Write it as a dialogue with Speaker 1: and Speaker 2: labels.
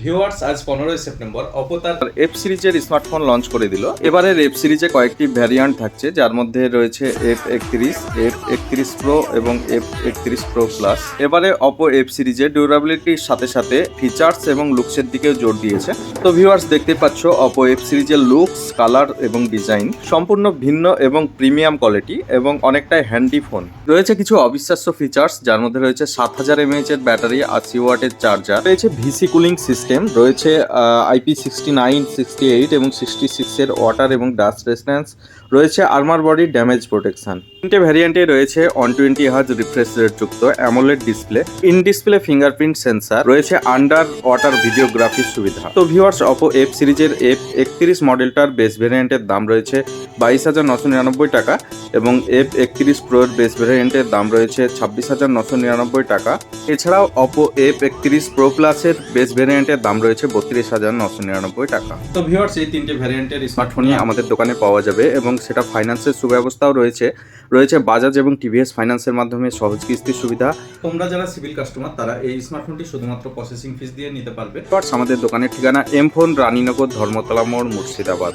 Speaker 1: Viewers, আজ 15ই September Oppo তার
Speaker 2: F সিরিজের স্মার্টফোন লঞ্চ করে দিল। এবারের এফ সিরিজে কয়েকটি ভ্যারিয়েন্ট থাকছে, যার মধ্যে রয়েছে F31, F31 প্রো এবং F31 প্রো প্লাস। এবারে অপো এফ সিরিজে ডিউরেবিলিটির সাথে সাথে ফিচার্স এবং লুকসের দিকেও জোর দিয়েছে। তো ভিউয়ার্স, দেখতে পাচ্ছ অপো এফ সিরিজের লুকস, কালার এবং ডিজাইন সম্পূর্ণ ভিন্ন এবং প্রিমিয়াম কোয়ালিটি এবং অনেকটাই হ্যান্ডি ফোন। রয়েছে কিছু অবিশ্বাস্য ফিচার্স, যার মধ্যে রয়েছে 7000 mAh এর ব্যাটারি, 80 ওয়াটের চার্জার, রয়েছে ভিসি কুলিং সিস্টেম, রয়েছে IP69, 68 এবং 66 এর ওয়াটার এবং ডাস্ট রেজিস্ট্যান্স, রয়েছে আর্মার বডি ড্যামেজ প্রোটেকশন। তিনটে ভ্যারিয়েন্টে রয়েছে 120 Hz রিফ্রেশ রেট যুক্ত AMOLED display, in display fingerprint sensor, রয়েছে আন্ডার ওয়াটার ভিডিওগ্রাফির সুবিধা। তো ভিউয়ার্স, অপো এফ সিরিজের F31 মডেলটার বেস ভ্যারিয়েন্টের দাম রয়েছে 22,999 টাকা এবং F31 প্রো এর বেস ভ্যারিয়েন্টের দাম রয়েছে 26,999 টাকা। এছাড়াও অপো F31 প্রো প্লাসের বেস ভ্যারিয়েন্টের দাম রয়েছে 32,999 টাকা।
Speaker 1: তো ভিউয়ার্স, এই তিনটে ভ্যারিয়েন্টের
Speaker 2: স্মার্টফোনই আমাদের দোকানে পাওয়া যাবে এবং সেটা ফাইন্যান্সের সুব্যবস্থাও রয়েছে। রয়েছে বাজাজ এবং টিভিএস ফাইন্যান্সের মাধ্যমে সহজ কিস্তির সুবিধা।
Speaker 1: তোমরা যারা সিভিল কাস্টমার তারা এই স্মার্টফোনটি শুধুমাত্র প্রসেসিং ফিস দিয়ে নিতে পারবে।
Speaker 2: আমাদের দোকানের ঠিকানা এম ফোন, রানীনগর, ধর্মতলা মোড়, মুর্শিদাবাদ।